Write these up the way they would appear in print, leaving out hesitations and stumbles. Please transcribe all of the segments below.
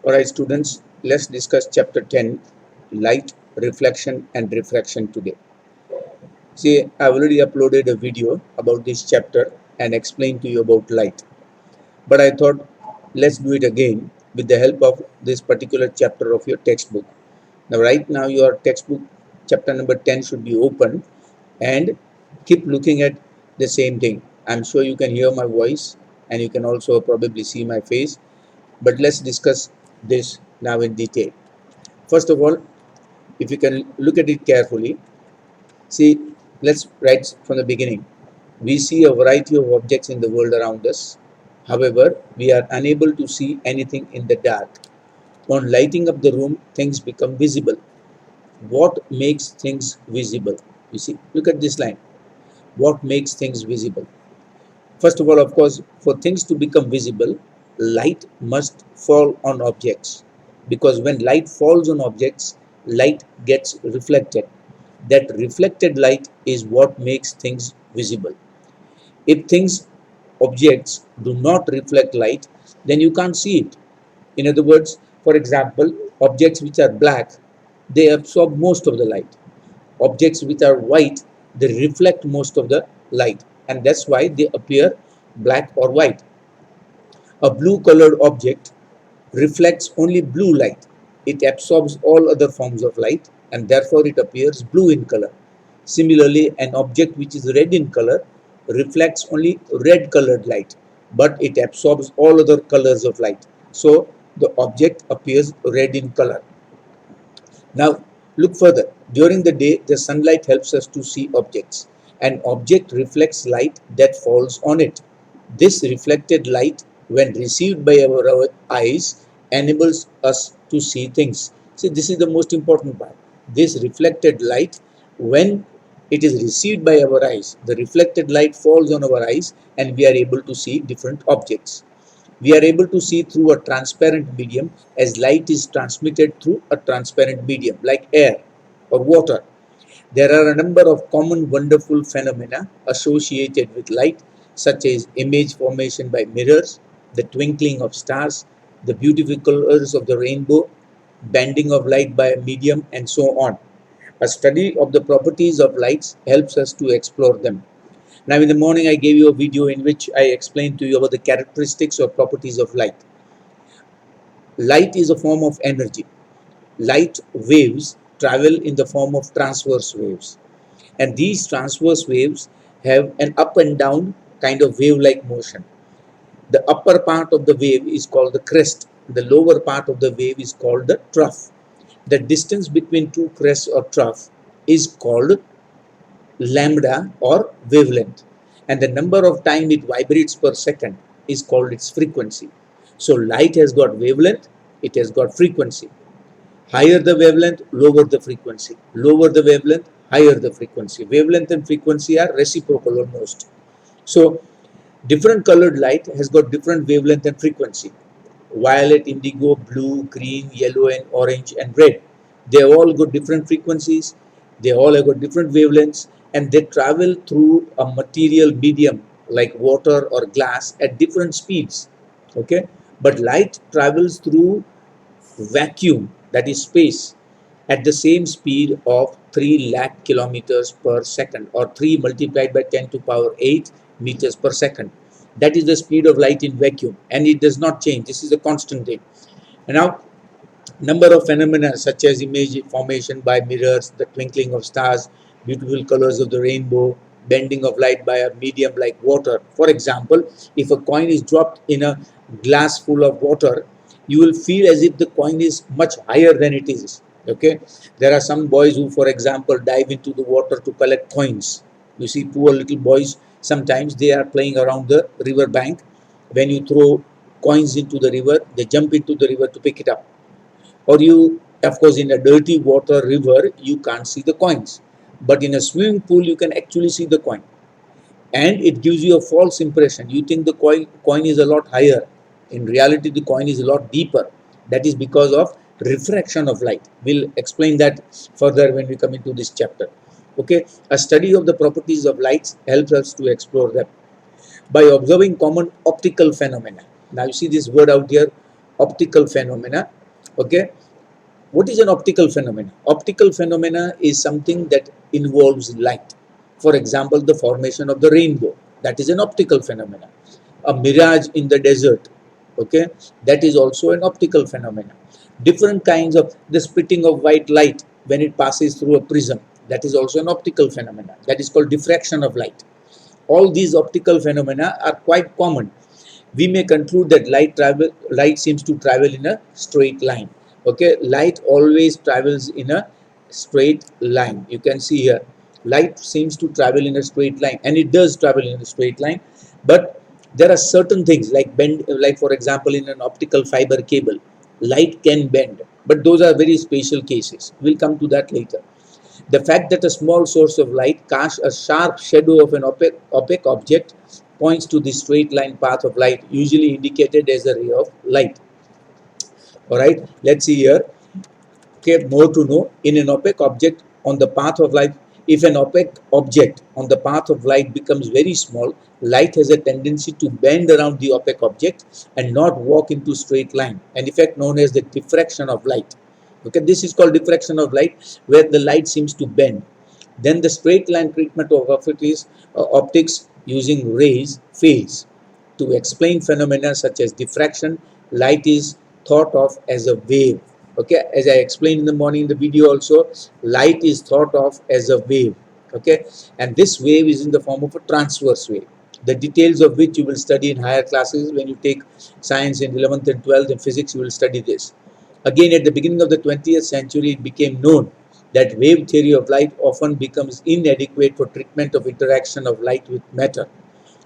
Alright students, let's discuss chapter 10, light, reflection and refraction today. See, I already uploaded a video about this chapter and explained to you about light. But I thought let's do it again with the help of this particular chapter of your textbook. Now right now your textbook chapter number 10 should be open and keep looking at the same thing. I'm sure you can hear my voice and you can also probably see my face. But let's discuss this now in detail. First of all, if you can look at it carefully, see, let's write from the beginning. We see a variety of objects in the world around us. However, we are unable to see anything in the dark. On lighting up the room, things become visible. What makes things visible? You see, look at this line. What makes things visible? First of all, of course, for things to become visible, light must fall on objects. Because when light falls on objects, light gets reflected. That reflected light is what makes things visible. If things, objects do not reflect light, then you can't see it. In other words, for example, objects which are black, they absorb most of the light. Objects which are white, they reflect most of the light, and that's why they appear black or white. A blue colored object reflects only blue light. It absorbs all other forms of light and therefore it appears blue in color. Similarly, an object which is red in color reflects only red colored light, but it absorbs all other colors of light. So the object appears red in color. Now look further. During the day, the sunlight helps us to see objects. An object reflects light that falls on it. This reflected light, when received by our eyes, enables us to see things. See, this is the most important part. This reflected light, when it is received by our eyes, the reflected light falls on our eyes and we are able to see different objects. We are able to see through a transparent medium as light is transmitted through a transparent medium like air or water. There are a number of common wonderful phenomena associated with light, such as image formation by mirrors, the twinkling of stars, the beautiful colors of the rainbow, bending of light by a medium, and so on. A study of the properties of lights helps us to explore them. Now in the morning I gave you a video in which I explained to you about the characteristics or properties of light. Light is a form of energy. Light waves travel in the form of transverse waves. And these transverse waves have an up and down kind of wave-like motion. The upper part of the wave is called the crest. The lower part of the wave is called the trough. The distance between two crests or trough is called lambda or wavelength, and the number of time it vibrates per second is called its frequency. So light has got wavelength, it has got frequency. Higher the wavelength, lower the frequency. Lower the wavelength, higher the frequency. Wavelength and frequency are reciprocal almost. So different colored light has got different wavelength and frequency. Violet, indigo, blue, green, yellow and orange and red. They all got different frequencies. They all have got different wavelengths and they travel through a material medium like water or glass at different speeds. Okay, but light travels through vacuum, that is space, at the same speed of 3 lakh kilometers per second or 3 multiplied by 10 to power 8 meters per second. That is the speed of light in vacuum and it does not change. This is a constant thing. And now number of phenomena such as image formation by mirrors, the twinkling of stars, beautiful colors of the rainbow, bending of light by a medium like water. For example, if a coin is dropped in a glass full of water, you will feel as if the coin is much higher than it is. Okay, there are some boys who, for example, dive into the water to collect coins. You see poor little boys, sometimes they are playing around the river bank. When you throw coins into the river, they jump into the river to pick it up. Or you, of course, in a dirty water river you can't see the coins, but in a swimming pool you can actually see the coin, and it gives you a false impression. You think the coin is a lot higher. In reality the coin is a lot deeper. That is because of refraction of light. We'll explain that further when we come into this chapter. Okay, a study of the properties of lights helps us to explore them by observing common optical phenomena. Now you see this word out here, optical phenomena. Okay, what is an optical phenomena? Optical phenomena is something that involves light. For example, the formation of the rainbow, that is an optical phenomena. A mirage in the desert, okay, that is also an optical phenomena. Different kinds of the splitting of white light when it passes through a prism, that is also an optical phenomena. That is called diffraction of light. All these optical phenomena are quite common. We may conclude that light seems to travel in a straight line. Okay, light always travels in a straight line. You can see here, light seems to travel in a straight line, and it does travel in a straight line. But there are certain things like bend, like for example, in an optical fiber cable, light can bend, but those are very special cases. We'll come to that later. The fact that a small source of light casts a sharp shadow of an opaque object points to the straight line path of light, usually indicated as a ray of light. All right, let's see here. Okay, more to know. In an opaque object on the path of light, if an opaque object on the path of light becomes very small, light has a tendency to bend around the opaque object and not walk into straight line, an effect known as the diffraction of light. Okay, this is called diffraction of light, where the light seems to bend. Then the straight line treatment of optics using rays fails. To explain phenomena such as diffraction, light is thought of as a wave. Okay, as I explained in the morning in the video also, light is thought of as a wave. Okay, and this wave is in the form of a transverse wave, the details of which you will study in higher classes. When you take science in 11th and 12th, and physics, you will study this. Again, at the beginning of the 20th century, it became known that wave theory of light often becomes inadequate for treatment of interaction of light with matter,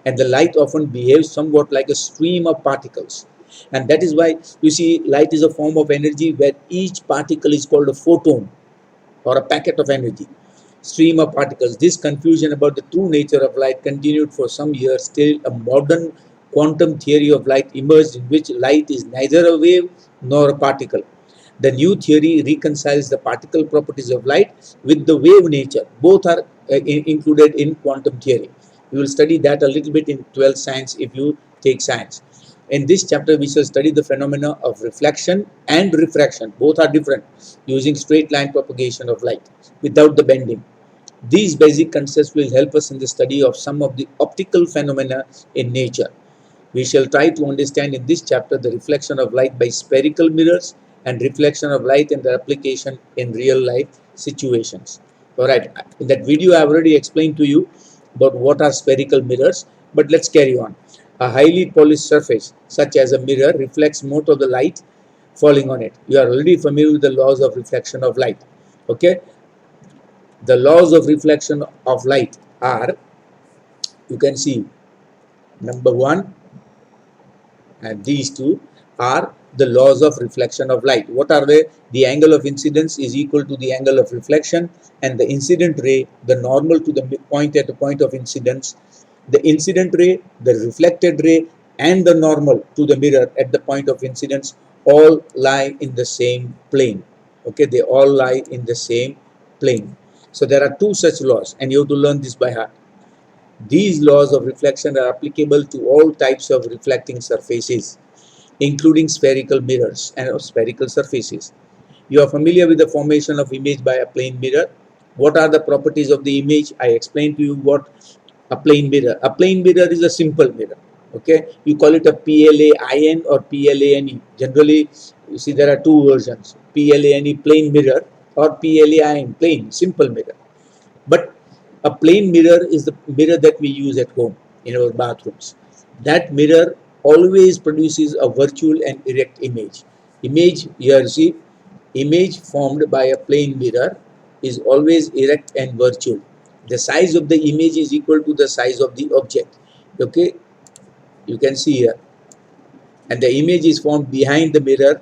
and the light often behaves somewhat like a stream of particles. And that is why you see light is a form of energy where each particle is called a photon or a packet of energy, stream of particles. This confusion about the true nature of light continued for some years till a modern quantum theory of light emerged, in which light is neither a wave nor a particle. The new theory reconciles the particle properties of light with the wave nature. Both are included in quantum theory. We will study that a little bit in 12th science if you take science. In this chapter, we shall study the phenomena of reflection and refraction. Both are different, using straight line propagation of light without the bending. These basic concepts will help us in the study of some of the optical phenomena in nature. We shall try to understand in this chapter the reflection of light by spherical mirrors and reflection of light and their application in real life situations. Alright, in that video I have already explained to you about what are spherical mirrors, but let's carry on. A highly polished surface such as a mirror reflects most of the light falling on it. You are already familiar with the laws of reflection of light. Okay, the laws of reflection of light are, you can see, number one, and these two are the laws of reflection of light. What are they? The angle of incidence is equal to the angle of reflection, and the incident ray, the normal to the point at the point of incidence, the incident ray, the reflected ray, and the normal to the mirror at the point of incidence all lie in the same plane. Okay, they all lie in the same plane. So there are two such laws, and you have to learn this by heart. These laws of reflection are applicable to all types of reflecting surfaces, including spherical mirrors and spherical surfaces. You are familiar with the formation of image by a plane mirror. What are the properties of the image? I explained to you what a plane mirror. A plane mirror is a simple mirror. Okay, you call it a PLAIN or PLANE. Generally, you see there are two versions: PLANE plane mirror or PLAIN plain simple mirror. But a plain mirror is the mirror that we use at home in our bathrooms. That mirror always produces a virtual and erect image. Image, here see, image formed by a plain mirror is always erect and virtual. The size of the image is equal to the size of the object. Okay, you can see here. And the image is formed behind the mirror.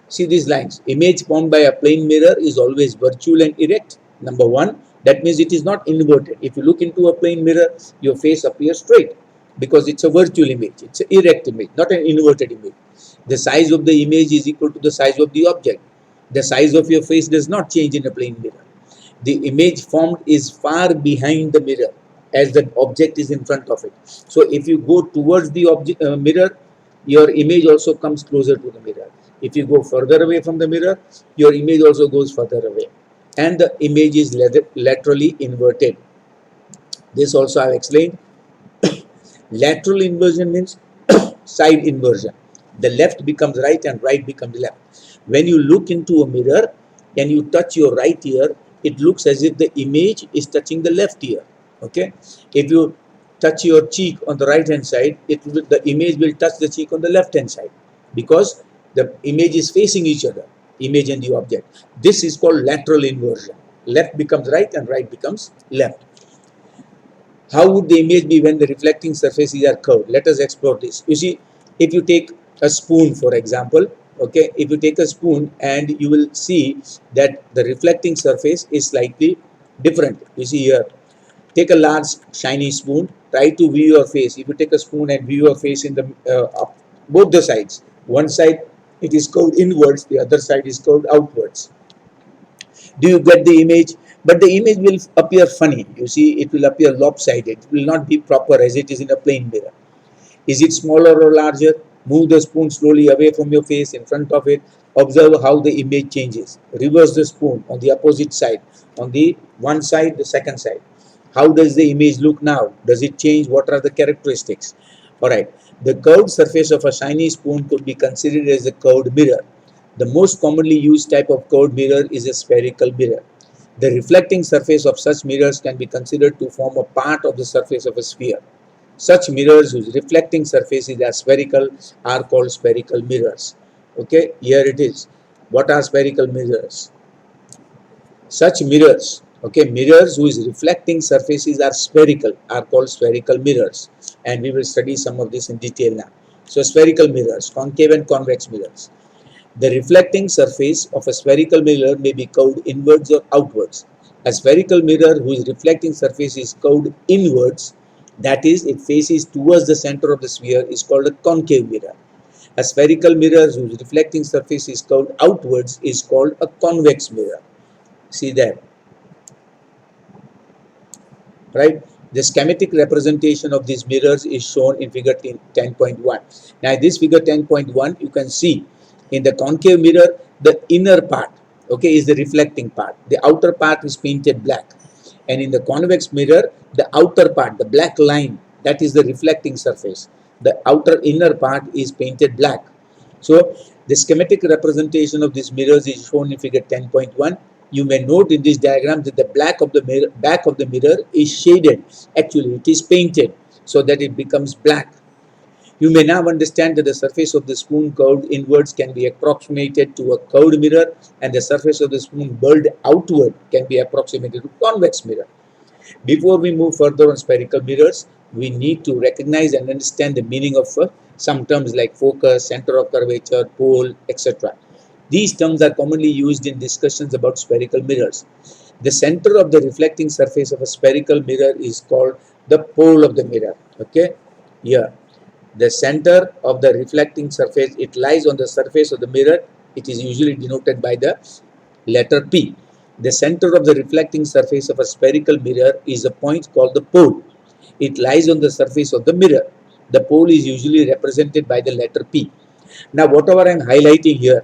See these lines. Image formed by a plane mirror is always virtual and erect. Number one, that means it is not inverted. If you look into a plane mirror, your face appears straight because it's a virtual image. It's an erect image, not an inverted image. The size of the image is equal to the size of the object. The size of your face does not change in a plane mirror. The image formed is far behind the mirror as the object is in front of it. So if you go towards the mirror, your image also comes closer to the mirror. If you go further away from the mirror, your image also goes further away, and the image is laterally inverted. This also I have explained. Lateral inversion means side inversion. The left becomes right and right becomes left. When you look into a mirror and you touch your right ear, it looks as if the image is touching the left ear. Okay. If you touch your cheek on the right hand side, the image will touch the cheek on the left hand side, because the image is facing each other, image and the object. This is called lateral inversion. Left becomes right and right becomes left. How would the image be when the reflecting surfaces are curved? Let us explore this. You see, if you take a spoon, for example, okay, if you take a spoon, and you will see that the reflecting surface is slightly different. You see here, take a large shiny spoon, try to view your face. If you take a spoon and view your face in the both the sides, one side it is curved inwards, the other side is curved outwards. Do you get the image? But the image will appear funny. You see, it will appear lopsided. It will not be proper as it is in a plain mirror. Is it smaller or larger? Move the spoon slowly away from your face, in front of it. Observe how the image changes. Reverse the spoon on the opposite side. On the one side, the second side. How does the image look now? Does it change? What are the characteristics? Alright. The curved surface of a shiny spoon could be considered as a curved mirror. The most commonly used type of curved mirror is a spherical mirror. The reflecting surface of such mirrors can be considered to form a part of the surface of a sphere. Such mirrors whose reflecting surfaces are spherical are called spherical mirrors. Okay, here it is. What are spherical mirrors? Such mirrors, okay, mirrors whose reflecting surfaces are spherical are called spherical mirrors, and we will study some of this in detail now. So spherical mirrors, concave and convex mirrors. The reflecting surface of a spherical mirror may be curved inwards or outwards. A spherical mirror whose reflecting surface is curved inwards, that is, it faces towards the center of the sphere, is called a concave mirror. A spherical mirror whose reflecting surface is curved outwards is called a convex mirror. See that, right? The schematic representation of these mirrors is shown in figure 10.1. Now, this figure 10.1, you can see in the concave mirror, the inner part, okay, is the reflecting part. The outer part is painted black. And in the convex mirror, the outer part, the black line, that is the reflecting surface. The outer inner part is painted black. So, the schematic representation of these mirrors is shown in figure 10.1. You may note in this diagram that the back of the mirror is shaded. Actually, it is painted so that it becomes black. You may now understand that the surface of the spoon curved inwards can be approximated to a curved mirror, and the surface of the spoon burled outward can be approximated to convex mirror. Before we move further on spherical mirrors, we need to recognize and understand the meaning of some terms like focus, center of curvature, pole, etc. These terms are commonly used in discussions about spherical mirrors. The center of the reflecting surface of a spherical mirror is called the pole of the mirror. Okay, here. The center of the reflecting surface, it lies on the surface of the mirror. It is usually denoted by the letter P. The center of the reflecting surface of a spherical mirror is a point called the pole. It lies on the surface of the mirror. The pole is usually represented by the letter P. Now, whatever I am highlighting here,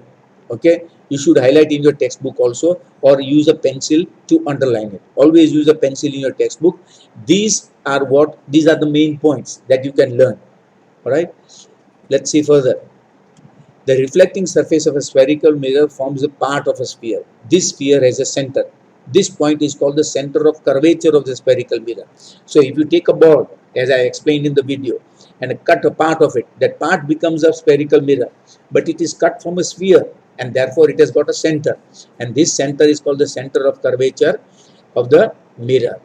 okay, you should highlight in your textbook also, or use a pencil to underline it. Always use a pencil in your textbook. These are the main points that you can learn. Alright, let's see further. The reflecting surface of a spherical mirror forms a part of a sphere. This sphere has a center. This point is called the center of curvature of the spherical mirror. So if you take a ball, as I explained in the video, and cut a part of it, that part becomes a spherical mirror, but it is cut from a sphere, and therefore it has got a center, and this center is called the center of curvature of the mirror.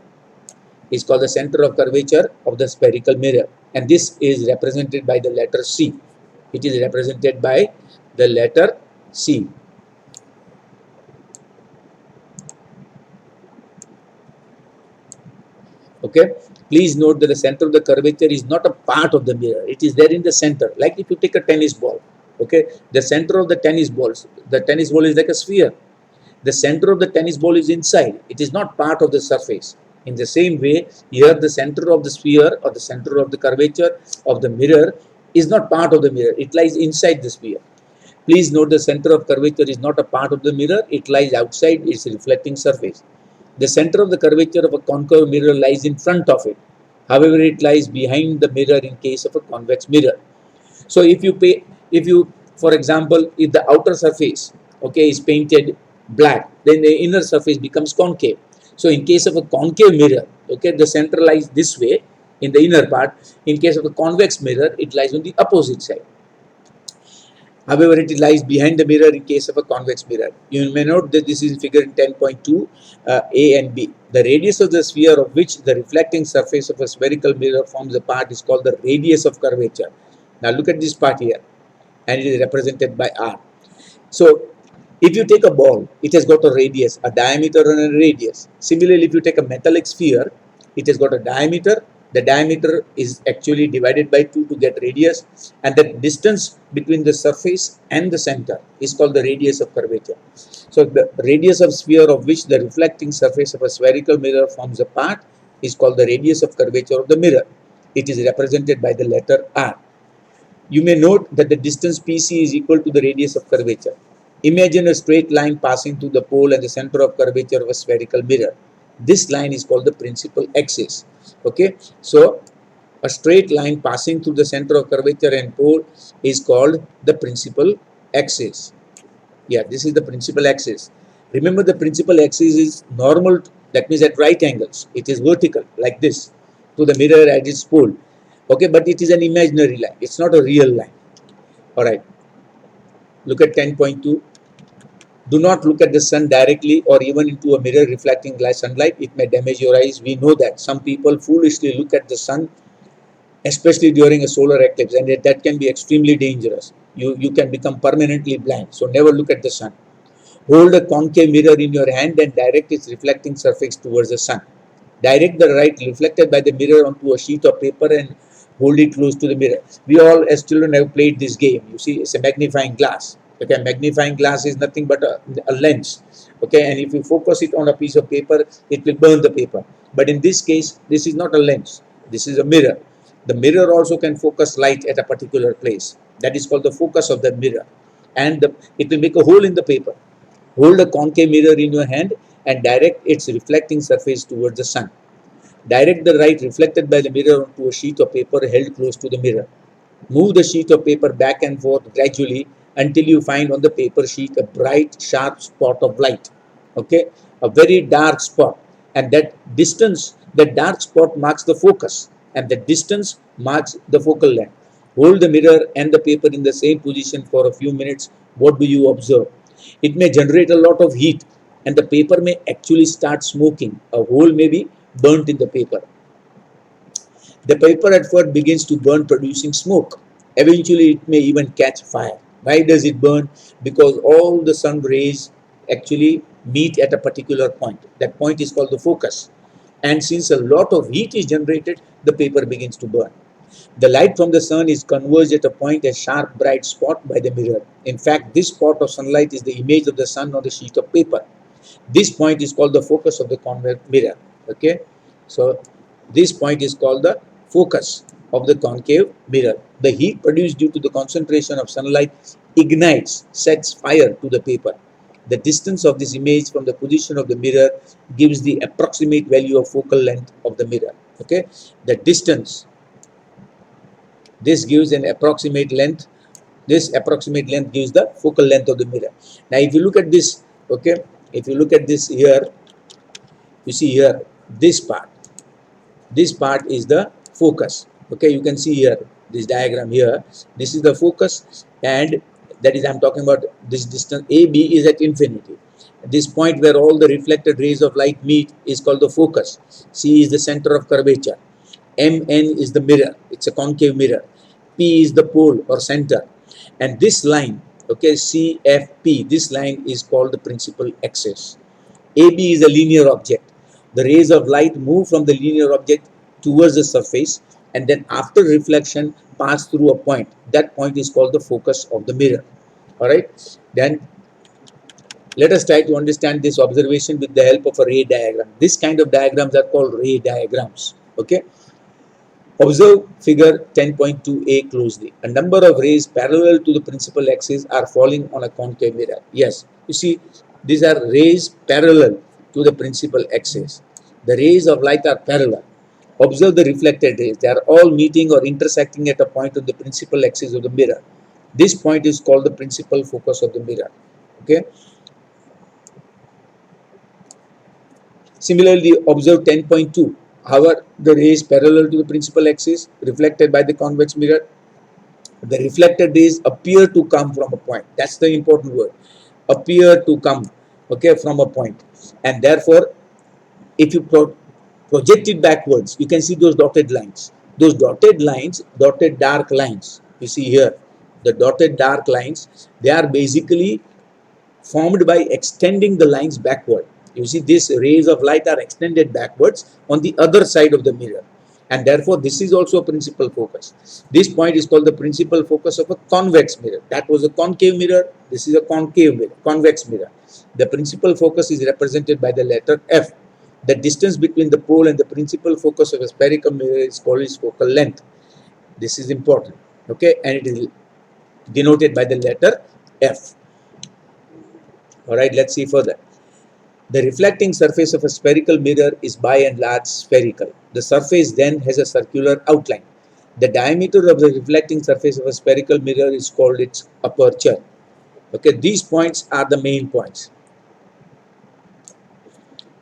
Is called the center of curvature of the spherical mirror, and this is represented by the letter C. It is represented by the letter C. Okay, please note that the center of the curvature is not a part of the mirror. It is there in the center, like if you take a tennis ball. Okay, the center of the tennis ball is like a sphere. The center of the tennis ball is inside. It is not part of the surface. In the same way, here the center of the sphere or the center of the curvature of the mirror is not part of the mirror. It lies inside the sphere. Please note the center of curvature is not a part of the mirror, it lies outside its reflecting surface. The center of the curvature of a concave mirror lies in front of it. However, it lies behind the mirror in case of a convex mirror. So if you, for example, if the outer surface, okay, is painted black, then the inner surface becomes concave. So in case of a concave mirror, okay, the center lies this way in the inner part. In case of a convex mirror, it lies on the opposite side. However, it lies behind the mirror in case of a convex mirror. You may note that this is figure in 10.2 A and B. The radius of the sphere of which the reflecting surface of a spherical mirror forms a part is called the radius of curvature. Now look at this part here, and it is represented by R. So if you take a ball, it has got a radius, a diameter and a radius. Similarly, if you take a metallic sphere, it has got a diameter. The diameter is actually divided by 2 to get radius, and the distance between the surface and the center is called the radius of curvature. So the radius of sphere of which the reflecting surface of a spherical mirror forms a part is called the radius of curvature of the mirror. It is represented by the letter R. You may note that the distance PC is equal to the radius of curvature. Imagine a straight line passing through the pole and the center of curvature of a spherical mirror. This line is called the principal axis. Okay, so a straight line passing through the center of curvature and pole is called the principal axis. Yeah, this is the principal axis. Remember, the principal axis is normal, that means at right angles. It is vertical like this to the mirror at its pole. Okay, but it is an imaginary line. It's not a real line. All right. Look at 10.2. Do not look at the sun directly or even into a mirror reflecting sunlight. It may damage your eyes. We know that some people foolishly look at the sun, especially during a solar eclipse, and that can be extremely dangerous. You can become permanently blind. So never look at the sun. Hold a concave mirror in your hand and direct its reflecting surface towards the sun. Direct the light reflected by the mirror onto a sheet of paper and hold it close to the mirror. We all as children have played this game. You see, it's a magnifying glass. Okay, magnifying glass is nothing but a lens. Okay, and if you focus it on a piece of paper, it will burn the paper. But in this case, this is not a lens. This is a mirror. The mirror also can focus light at a particular place. That is called the focus of the mirror. And it will make a hole in the paper. Hold a concave mirror in your hand and direct its reflecting surface towards the sun. Direct the light reflected by the mirror onto a sheet of paper held close to the mirror. Move the sheet of paper back and forth gradually until you find on the paper sheet a bright, sharp spot of light. Okay, a very dark spot, and that dark spot marks the focus, and the distance marks the focal length. Hold the mirror and the paper in the same position for a few minutes. What do you observe? It may generate a lot of heat, and the paper may actually start smoking. A hole may be burnt in the paper. The paper at first begins to burn, producing smoke. Eventually, it may even catch fire. Why does it burn? Because all the sun rays actually meet at a particular point. That point is called the focus. And since a lot of heat is generated, the paper begins to burn. The light from the sun is converged at a point, a sharp, bright spot by the mirror. In fact, this spot of sunlight is the image of the sun on the sheet of paper. This point is called the focus of the convex mirror. Okay, so this point is called the focus of the concave mirror. The heat produced due to the concentration of sunlight ignites, sets fire to the paper. The distance of this image from the position of the mirror gives the approximate value of focal length of the mirror. Okay, the distance, this gives an approximate length. This approximate length gives the focal length of the mirror. Now, if you look at this, okay, if you look at this here, you see here, this part is the focus. Okay, you can see here, this diagram here, this is the focus, and that is, I'm talking about this distance. AB is at infinity. This point where all the reflected rays of light meet is called the focus. C is the center of curvature. MN is the mirror, it's a concave mirror. P is the pole or center, and this line, okay, CFP, this line is called the principal axis. AB is a linear object. The rays of light move from the linear object towards the surface, and then after reflection pass through a point. That point is called the focus of the mirror. All right, then let us try to understand this observation with the help of a ray diagram. This kind of diagrams are called ray diagrams. Okay, Observe figure 10.2a closely. A number of rays parallel to the principal axis are falling on a concave mirror. Yes, you see, these are rays parallel to the principal axis. The rays of light are parallel. Observe the reflected rays. They are all meeting or intersecting at a point on the principal axis of the mirror. This point is called the principal focus of the mirror. Okay. Similarly, observe 10.2. However, the rays parallel to the principal axis reflected by the convex mirror, the reflected rays appear to come from a point. That's the important word. Appear to come, okay, from a point. And therefore, if you project it backwards, you can see those dotted lines. Those dotted lines, dotted dark lines, you see here, the dotted dark lines, they are basically formed by extending the lines backward. You see, these rays of light are extended backwards on the other side of the mirror, and therefore this is also a principal focus. This point is called the principal focus of a convex mirror. That was a concave mirror. This is a concave mirror, convex mirror. The principal focus is represented by the letter F. The distance between the pole and the principal focus of a spherical mirror is called its focal length. This is important, okay, and it is denoted by the letter F. All right, let's see further. The reflecting surface of a spherical mirror is by and large spherical. The surface then has a circular outline. The diameter of the reflecting surface of a spherical mirror is called its aperture. Okay, these points are the main points.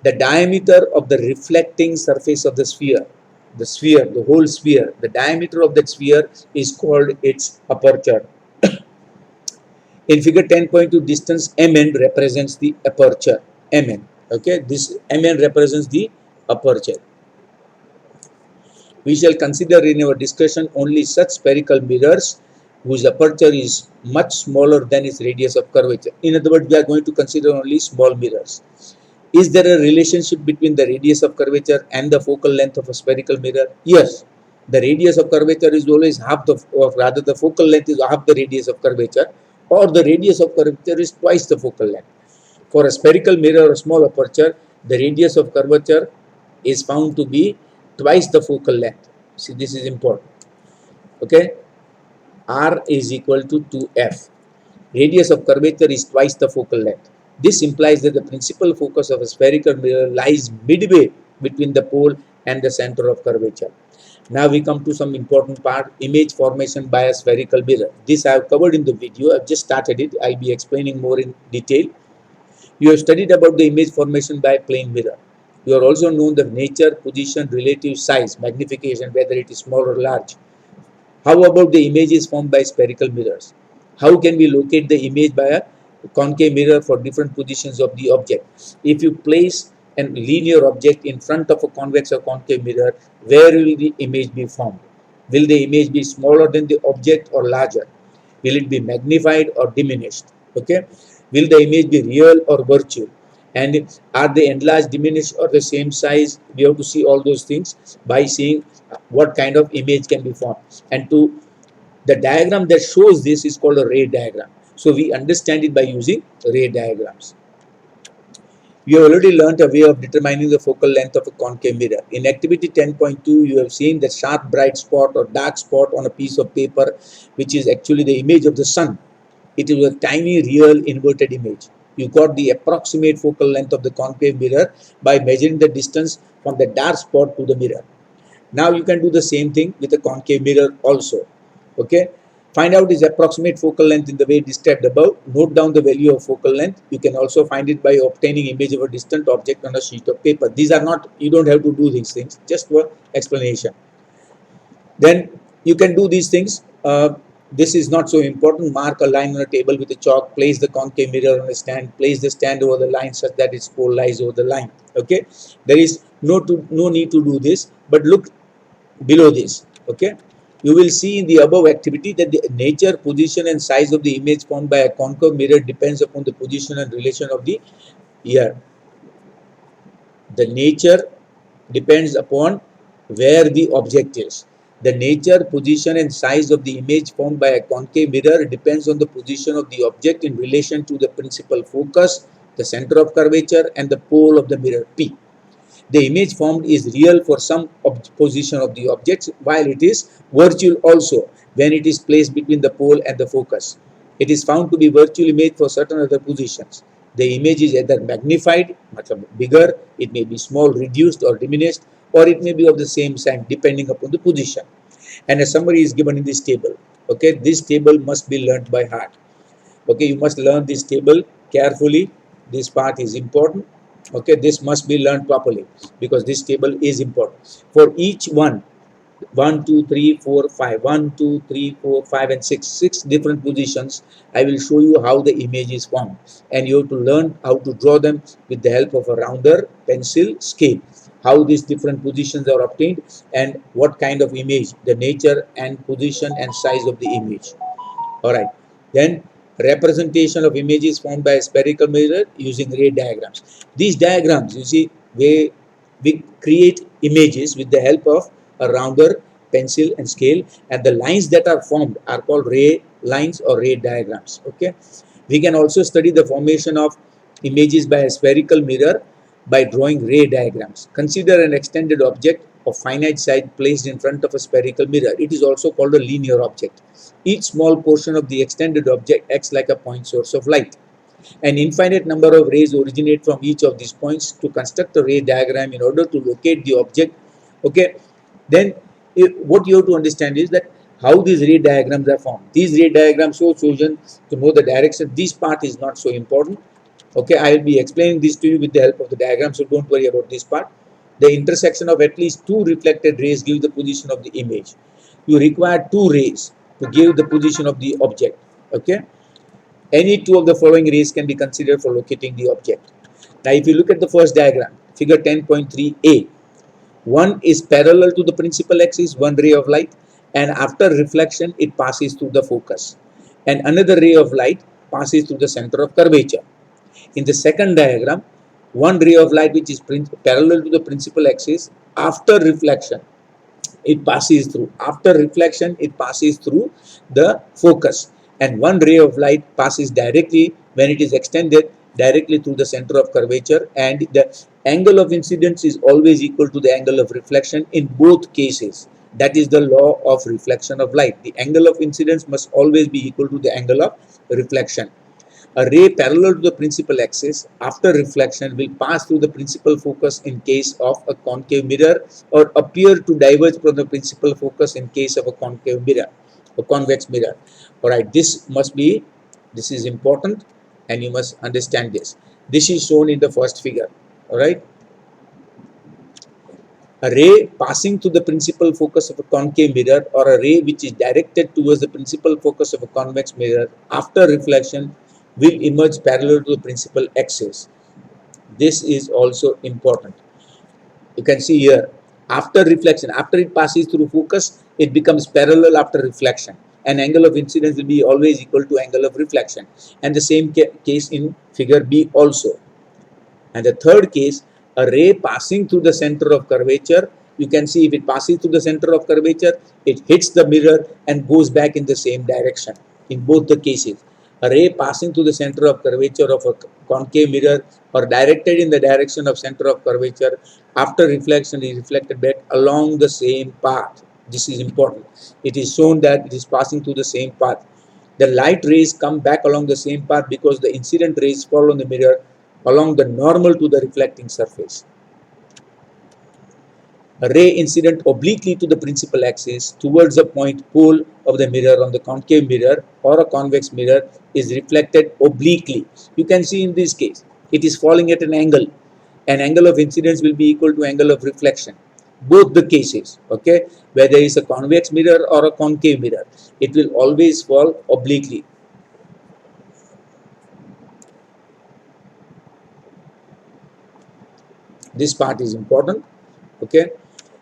The diameter of the reflecting surface of the sphere, the whole sphere, the diameter of that sphere is called its aperture. In figure 10.2, distance mn represents the aperture. Mn. Okay, this mn represents the aperture. We shall consider in our discussion only such spherical mirrors whose aperture is much smaller than its radius of curvature. In other words, we are going to consider only small mirrors. Is there a relationship between the radius of curvature and the focal length of a spherical mirror? Yes. The radius of curvature is always half the, or rather the focal length is half the radius of curvature, or the radius of curvature is twice the focal length. For a spherical mirror or small aperture, the radius of curvature is found to be twice the focal length. See, this is important. Okay, R is equal to 2F. Radius of curvature is twice the focal length. This implies that the principal focus of a spherical mirror lies midway between the pole and the center of curvature. Now we come to some important part, image formation by a spherical mirror. This I have covered in the video. I have just started it. I'll be explaining more in detail. You have studied about the image formation by a plane mirror. You have also known the nature, position, relative size, magnification, whether it is small or large. How about the images formed by spherical mirrors? How can we locate the image by a concave mirror for different positions of the object? If you place a linear object in front of a convex or concave mirror, where will the image be formed? Will the image be smaller than the object or larger? Will it be magnified or diminished? Okay. Will the image be real or virtual? And are they enlarged, diminished, or the same size? We have to see all those things by seeing what kind of image can be formed. And to the diagram that shows this is called a ray diagram. So we understand it by using ray diagrams. We have already learnt a way of determining the focal length of a concave mirror. In activity 10.2, you have seen the sharp bright spot or dark spot on a piece of paper, which is actually the image of the sun. It is a tiny real inverted image. You got the approximate focal length of the concave mirror by measuring the distance from the dark spot to the mirror. Now you can do the same thing with a concave mirror also. Okay. Find out its approximate focal length in the way described above. Note down the value of focal length. You can also find it by obtaining image of a distant object on a sheet of paper. These are not, you don't have to do these things, just for explanation. Then you can do these things. This is not so important. Mark a line on a table with a chalk. Place the concave mirror on a stand. Place the stand over the line such that its pole lies over the line. Okay. There is no need to do this, but look below this. Okay. You will see in the above activity that the nature, position and size of the image formed by a concave mirror depends upon the position and relation of the ear. The nature depends upon where the object is. The nature, position and size of the image formed by a concave mirror depends on the position of the object in relation to the principal focus, the center of curvature and the pole of the mirror P. The image formed is real for some position of the object, while it is virtual also when it is placed between the pole and the focus. It is found to be virtual image for certain other positions. The image is either magnified, bigger, it may be small, reduced or diminished, or it may be of the same size depending upon the position. And a summary is given in this table. Okay, this table must be learnt by heart. Okay, you must learn this table carefully. This part is important. Okay, this must be learned properly because this table is important for each one. 1 2 3 4 5 1 2 3 4 5 and 6 different positions. I will show you how the image is formed, and you have to learn how to draw them with the help of a rounder, pencil, scale, how these different positions are obtained and what kind of image, the nature and position and size of the image. All right, then representation of images formed by a spherical mirror using ray diagrams. These diagrams, you see, we create images with the help of a rounder, pencil and scale, and the lines that are formed are called ray lines or ray diagrams. Okay, we can also study the formation of images by a spherical mirror by drawing ray diagrams. Consider an extended object of finite size placed in front of a spherical mirror. It is also called a linear object. Each small portion of the extended object acts like a point source of light. An infinite number of rays originate from each of these points. To construct a ray diagram in order to locate the object, okay, then what you have to understand is that how these ray diagrams are formed. These ray diagrams show chosen to know the direction. This part is not so important. Okay, I will be explaining this to you with the help of the diagram, so don't worry about this part. The intersection of at least two reflected rays gives the position of the image. You require two rays to give the position of the object. Okay, any two of the following rays can be considered for locating the object. Now, if you look at the first diagram, figure 10.3a, one is parallel to the principal axis, one ray of light, and after reflection, it passes through the focus. And another ray of light passes through the center of curvature. In the second diagram, one ray of light which is parallel to the principal axis, after reflection, it passes through. After reflection, it passes through the focus. And one ray of light passes directly, when it is extended, directly through the center of curvature, and the angle of incidence is always equal to the angle of reflection in both cases. That is the law of reflection of light. The angle of incidence must always be equal to the angle of reflection. A ray parallel to the principal axis after reflection will pass through the principal focus in case of a concave mirror, or appear to diverge from the principal focus in case of a concave mirror, a convex mirror. Alright, this is important and you must understand this. This is shown in the first figure. Alright, a ray passing through the principal focus of a concave mirror, or a ray which is directed towards the principal focus of a convex mirror after reflection, will emerge parallel to the principal axis. This is also important. You can see here, after reflection, after it passes through focus, it becomes parallel after reflection. And angle of incidence will be always equal to angle of reflection. And the same case in figure B also. And the third case, a ray passing through the center of curvature, you can see if it passes through the center of curvature, it hits the mirror and goes back in the same direction in both the cases. A ray passing through the center of curvature of a concave mirror, or directed in the direction of center of curvature, after reflection is reflected back along the same path. This is important. It is shown that it is passing through the same path. The light rays come back along the same path because the incident rays fall on the mirror along the normal to the reflecting surface. A ray incident obliquely to the principal axis towards the point pole of the mirror on the concave mirror or a convex mirror is reflected obliquely. You can see in this case, it is falling at an angle. An angle of incidence will be equal to angle of reflection. Both the cases, okay, whether it's a convex mirror or a concave mirror, it will always fall obliquely. This part is important, okay.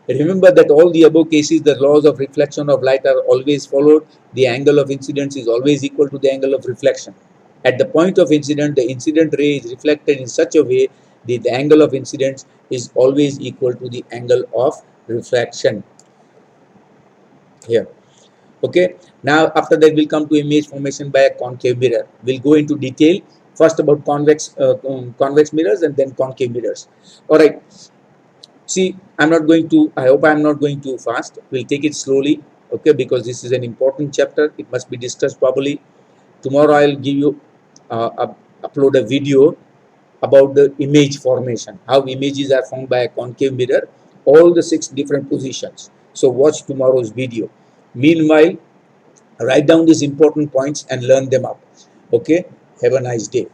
Remember that all the above cases, the laws of reflection of light are always followed. The angle of incidence is always equal to the angle of reflection. At the point of incident, the incident ray is reflected in such a way that the angle of incidence is always equal to the angle of reflection. Here, okay. Now, after that, we'll come to image formation by a concave mirror. We'll go into detail first about convex mirrors and then concave mirrors. All right. See, I'm not going to, I hope I'm not going too fast. We'll take it slowly, okay, because this is an important chapter. It must be discussed properly. Tomorrow I'll give you, upload a video about the image formation, how images are formed by a concave mirror, all the 6 different positions. So watch tomorrow's video. Meanwhile, write down these important points and learn them up. Okay, have a nice day.